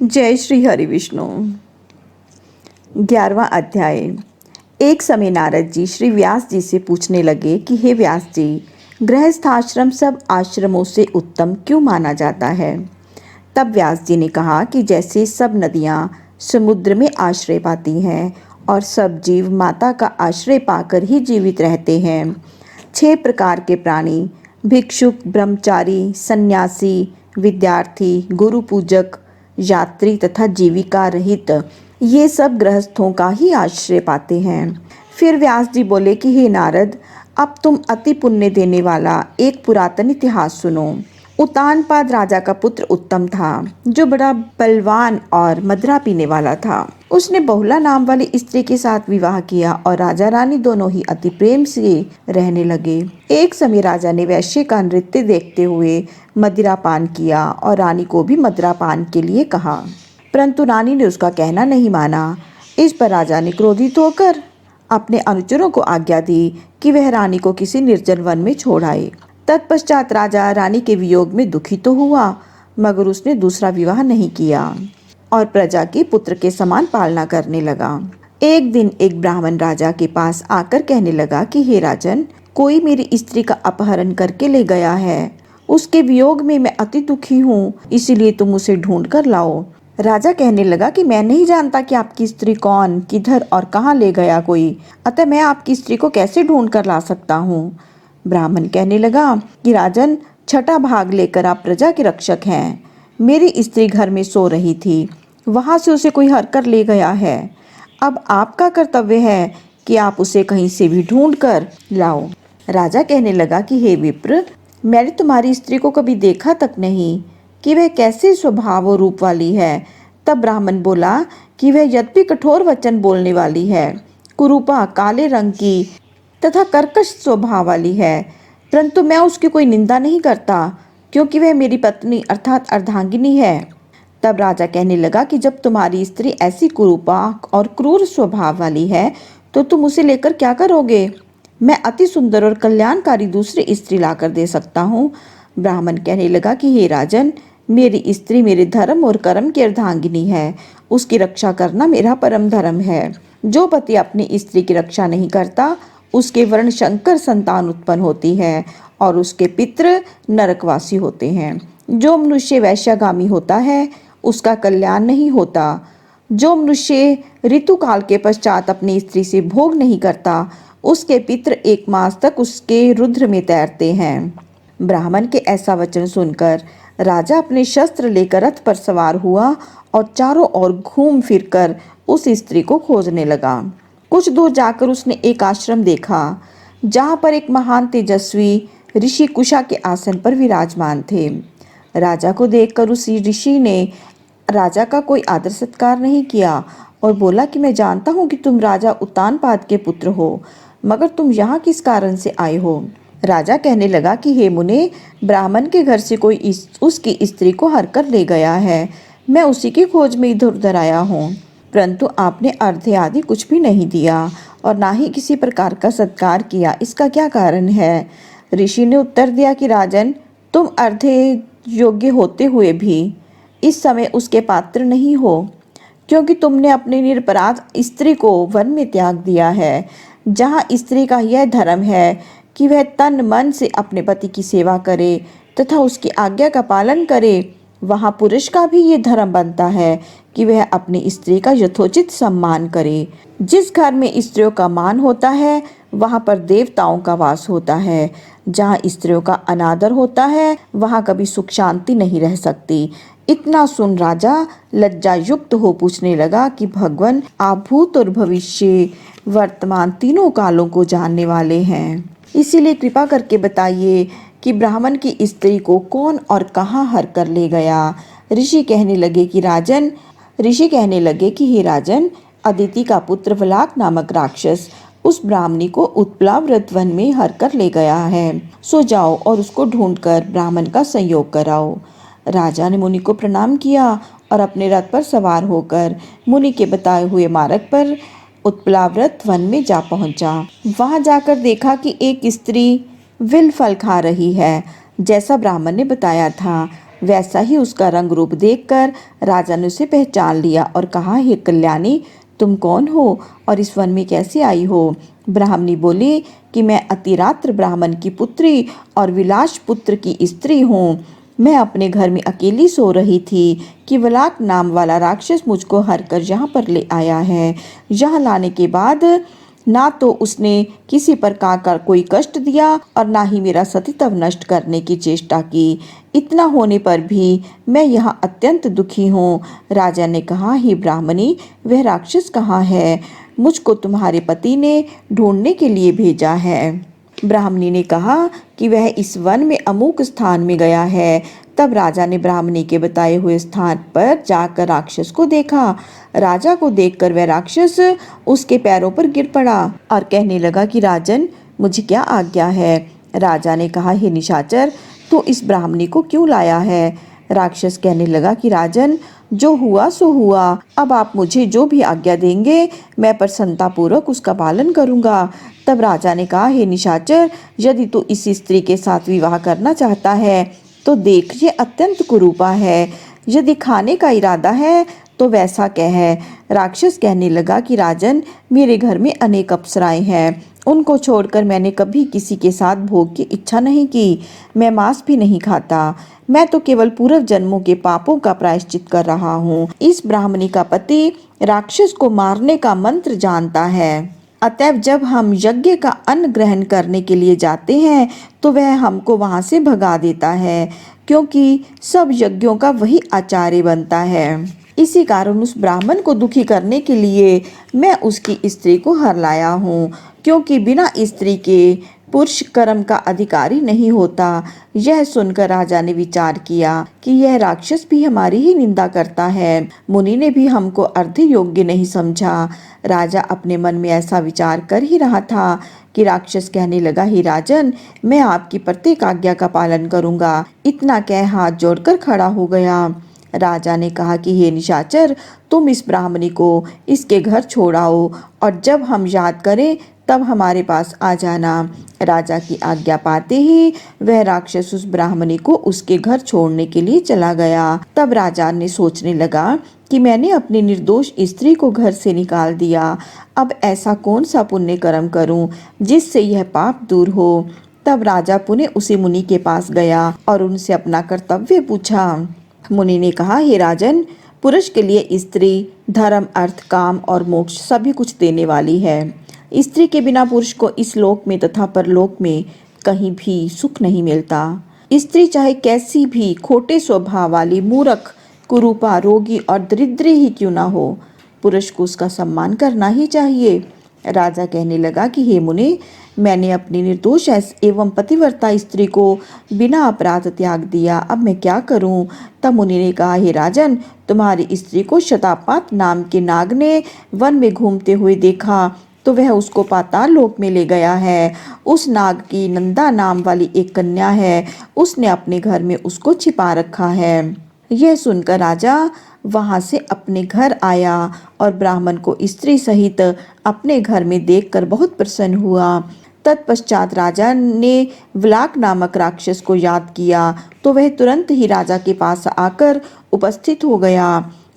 जय श्री हरि विष्णु। 11वां अध्याय। एक समय नारद जी श्री व्यास जी से पूछने लगे कि हे व्यास जी, गृहस्थाश्रम सब आश्रमों से उत्तम क्यों माना जाता है। तब व्यास जी ने कहा कि जैसे सब नदियाँ समुद्र में आश्रय पाती हैं और सब जीव माता का आश्रय पाकर ही जीवित रहते हैं, 6 प्रकार के प्राणी भिक्षुक, ब्रह्मचारी, सन्यासी, विद्यार्थी, गुरु पूजक, यात्री तथा जीविका रहित ये सब गृहस्थों का ही आश्रय पाते हैं। फिर व्यास जी बोले कि हे नारद, अब तुम अति पुण्य देने वाला एक पुरातन इतिहास सुनो। उतानपाद राजा का पुत्र उत्तम था, जो बड़ा बलवान और मदिरा पीने वाला था। उसने बहुला नाम वाली स्त्री के साथ विवाह किया और राजा रानी दोनों ही अति प्रेम से रहने लगे। एक समय राजा ने वैश्य का नृत्य देखते हुए मदिरा पान किया और रानी को भी मदिरा पान के लिए कहा, परंतु रानी ने उसका कहना नहीं माना। इस पर राजा ने क्रोधित होकर अपने अनुचरों को आज्ञा दी कि वह रानी को किसी निर्जन वन में छोड़ आए। तत्पश्चात राजा रानी के वियोग में दुखी तो हुआ, मगर उसने दूसरा विवाह नहीं किया और प्रजा के पुत्र के समान पालना करने लगा। एक दिन एक ब्राह्मण राजा के पास आकर कहने लगा कि हे राजन, कोई मेरी स्त्री का अपहरण करके ले गया है। उसके वियोग में मैं अति दुखी हूँ, इसीलिए तुम उसे ढूंढ कर लाओ। राजा कहने लगा कि मैं नहीं जानता कि आपकी स्त्री कौन, किधर और कहाँ ले गया कोई, अतः मैं आपकी स्त्री को कैसे ढूंढ कर ला सकता हूँ। ब्राह्मण कहने लगा कि राजन, छठा भाग लेकर आप प्रजा के रक्षक हैं। मेरी स्त्री घर में सो रही थी, वहां से उसे कोई हर कर ले गया है। अब आपका कर्तव्य है कि आप उसे कहीं से भी ढूंढ कर लाओ। राजा कहने लगा कि हे विप्र, मैंने तुम्हारी स्त्री को कभी देखा तक नहीं कि वह कैसे स्वभाव और रूप वाली है। तब ब्राह्मण बोला कि वह यद्यपि कठोर वचन बोलने वाली है, कुरूपा, काले रंग की तथा कर्कश स्वभाव वाली है, परंतु मैं उसकी कोई निंदा नहीं करता, क्योंकि वह मेरी पत्नी अर्थात अर्धांगिनी है। तब राजा कहने लगा कि जब तुम्हारी स्त्री ऐसी कुरूपा और क्रूर स्वभाव वाली है, तो तुम उसे लेकर क्या करोगे। मैं अति सुंदर और कल्याणकारी दूसरी स्त्री लाकर दे सकता हूँ। ब्राह्मण कहने लगा कि हे राजन, मेरी स्त्री मेरे धर्म और कर्म की अर्धांगिनी है, उसकी रक्षा करना मेरा परम धर्म है। जो पति अपनी स्त्री की रक्षा नहीं करता, उसके वर्ण शंकर संतान उत्पन्न होती है और उसके पितृ नरकवासी होते हैं। जो मनुष्य वैश्यागामी होता है, उसका कल्याण नहीं होता। जो मनुष्य ऋतुकाल के पश्चात अपनी स्त्री से भोग नहीं करता, उसके पितृ 1 मास तक उसके रुद्र में तैरते हैं। ब्राह्मण के ऐसा वचन सुनकर राजा अपने शस्त्र लेकर रथ पर सवार हुआ और चारों ओर घूम फिरकर उस स्त्री को खोजने लगा। कुछ दूर जाकर उसने एक आश्रम देखा, जहाँ पर एक महान तेजस्वी ऋषि कुशा के आसन पर विराजमान थे। राजा को देखकर उस ऋषि ने राजा का कोई आदर सत्कार नहीं किया और बोला कि मैं जानता हूँ कि तुम राजा उतानपाद के पुत्र हो, मगर तुम यहाँ किस कारण से आए हो। राजा कहने लगा कि हे मुने, ब्राह्मण के घर से कोई उसकी स्त्री को हर कर ले गया है। मैं उसी की खोज में इधर उधर आया हूँ, परंतु आपने अर्घ्य आदि कुछ भी नहीं दिया और ना ही किसी प्रकार का सत्कार किया, इसका क्या कारण है। ऋषि ने उत्तर दिया कि राजन, तुम अर्घ्य योग्य होते हुए भी इस समय उसके पात्र नहीं हो, क्योंकि तुमने अपनी निरपराध स्त्री को वन में त्याग दिया है, जहाँ स्त्री का यह धर्म है कि वह तन मन से अपने पति की सेवा करे तथा उसकी आज्ञा का पालन करे। वहाँ पुरुष का भी ये धर्म बनता है कि वह अपनी स्त्री का यथोचित सम्मान करे। जिस घर में स्त्रियों का मान होता है, वहाँ पर देवताओं का वास होता है। जहाँ स्त्रियों का अनादर होता है, वहाँ कभी सुख शांति नहीं रह सकती। इतना सुन राजा लज्जा युक्त हो पूछने लगा कि भगवान, आप भूत और भविष्य वर्तमान तीनों कालों को जानने वाले हैं, इसीलिए कृपा करके बताइए कि ब्राह्मण की स्त्री को कौन और कहाँ हर कर ले गया। ऋषि कहने लगे कि हे राजन, अदिति का पुत्र वलाक नामक राक्षस उस ब्राह्मणी को उत्प्लाव्रत वन में हर कर ले गया है। सो जाओ और उसको ढूंढकर ब्राह्मण का संयोग कराओ। राजा ने मुनि को प्रणाम किया और अपने रथ पर सवार होकर मुनि के बताए हुए मार्ग पर उत्प्लाव्रत वन में जा पहुंचा। वहां जाकर देखा कि एक स्त्री विल फल खा रही है, जैसा ब्राह्मण ने बताया था। वैसा ही उसका रंग रूप देखकर राजा ने उसे पहचान लिया और कहा, हे कल्याणी, तुम कौन हो और इस वन में कैसे आई हो? ब्राह्मणी बोली कि मैं अतिरात्र ब्राह्मण की पुत्री और विलास पुत्र की स्त्री हूँ। मैं अपने घर में अकेली सो रही थी कि वलाक नाम वाला राक्षस मुझको हर कर यहाँ पर ले आया है। यहाँ लाने के बाद ना तो उसने किसी प्रकार का कोई कष्ट दिया और ना ही मेरा सतीत्व नष्ट करने की चेष्टा की। इतना होने पर भी मैं यहाँ अत्यंत दुखी हूँ। राजा ने कहा, हे ब्राह्मणी, वह राक्षस कहाँ है? मुझको तुम्हारे पति ने ढूंढने के लिए भेजा है। ब्राह्मणी ने कहा कि वह इस वन में अमुक स्थान में गया है। तब राजा ने ब्राह्मणी के बताए हुए स्थान पर जाकर राक्षस को देखा। राजा को देखकर वह राक्षस उसके पैरों पर गिर पड़ा और कहने लगा कि राजन, मुझे क्या आज्ञा है? राजा ने कहा, हे निशाचर, तो इस ब्राह्मणी को क्यों लाया है? राक्षस कहने लगा कि राजन, जो हुआ सो हुआ। अब आप मुझे जो भी आज्ञा देंगे मैं प्रसन्नतापूर्वक उसका पालन करूंगा। तब राजा ने कहा, हे निशाचर, यदि तू इस स्त्री के साथ विवाह करना चाहता है तो देख, ये अत्यंत कुरूपा है। यदि खाने का इरादा है तो वैसा कह है। राक्षस कहने लगा कि राजन, मेरे घर में अनेक अप्सराएं हैं। उनको छोड़कर मैंने कभी किसी के साथ भोग की इच्छा नहीं की। मैं मांस भी नहीं खाता। मैं तो केवल पूर्व जन्मों के पापों का प्रायश्चित कर रहा हूँ। इस ब्राह्मणी का पति राक्षस को मारने का मंत्र जानता है। अतएव जब हम यज्ञ का अन्न ग्रहण करने के लिए जाते हैं तो वह हमको वहां से भगा देता है, क्योंकि सब यज्ञों का वही आचार्य बनता है। इसी कारण उस ब्राह्मण को दुखी करने के लिए मैं उसकी स्त्री को हर लाया हूँ, क्योंकि बिना स्त्री के पुरुष कर्म का अधिकारी नहीं होता। यह सुनकर राजा ने विचार किया कि यह राक्षस भी हमारी ही निंदा करता है। मुनि ने भी हमको अर्ध योग्य नहीं समझा। राजा अपने मन में ऐसा विचार कर ही रहा था कि राक्षस कहने लगा, हे राजन, मैं आपकी प्रत्येक आज्ञा का पालन करूंगा। इतना कह हाथ जोड़कर खड़ा हो गया। राजा ने कहा कि हे निशाचर, तुम इस ब्राह्मणी को इसके घर छोड़ाओ और जब हम याद करें तब हमारे पास आ जाना। राजा की आज्ञा पाते ही वह राक्षस उस ब्राह्मणी को उसके घर छोड़ने के लिए चला गया। तब राजा ने सोचने लगा कि मैंने अपनी निर्दोष स्त्री को घर से निकाल दिया। अब ऐसा कौन सा पुण्य कर्म करूं जिससे यह पाप दूर हो। तब राजा पुनः उसी मुनि के पास गया और उनसे अपना कर्तव्य पूछा। मुनि ने कहा, हे राजन, पुरुष के लिए स्त्री धर्म, अर्थ, काम और मोक्ष सभी कुछ देने वाली है। स्त्री के बिना पुरुष को इस लोक में तथा परलोक में कहीं भी सुख नहीं मिलता। स्त्री चाहे कैसी भी खोटे स्वभाव वाली, मूर्ख, कुरूपा, रोगी और दरिद्री ही क्यों ना हो, पुरुष को उसका सम्मान करना ही चाहिए। राजा कहने लगा कि हे मुनि, मैंने अपनी निर्दोष एवं पतिव्रता स्त्री को बिना अपराध त्याग दिया। अब मैं क्या करूं? तब मुनि ने कहा, हे राजन, तुम्हारी स्त्री को शतापात नाम के नाग ने वन में घूमते हुए देखा तो वह उसको पाताल लोक में ले गया है। उस नाग की नंदा नाम वाली एक कन्या है, उसने अपने घर में उसको छिपा रखा है। यह सुनकर राजा वहां से अपने घर आया और ब्राह्मण को स्त्री सहित अपने घर में देखकर बहुत प्रसन्न हुआ। तत्पश्चात राजा ने व्लाक नामक राक्षस को याद किया तो वह तुरंत ही राजा के पास आकर उपस्थित हो गया।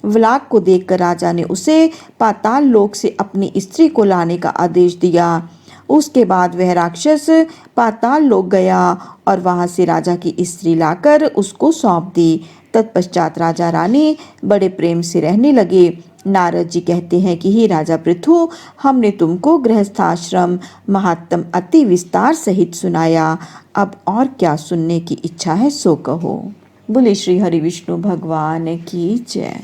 व्लाक को देखकर राजा ने उसे पाताल लोक से अपनी स्त्री को लाने का आदेश दिया। उसके बाद वह राक्षस पाताल लोक गया और वहां से राजा की स्त्री लाकर उसको सौंप दी। तत्पश्चात राजा रानी बड़े प्रेम से रहने लगे। नारद जी कहते हैं कि हे राजा पृथु, हमने तुमको गृहस्थाश्रम महात्म अति विस्तार सहित सुनाया। अब और क्या सुनने की इच्छा है सो कहो। बोले श्री हरि विष्णु भगवान की जय।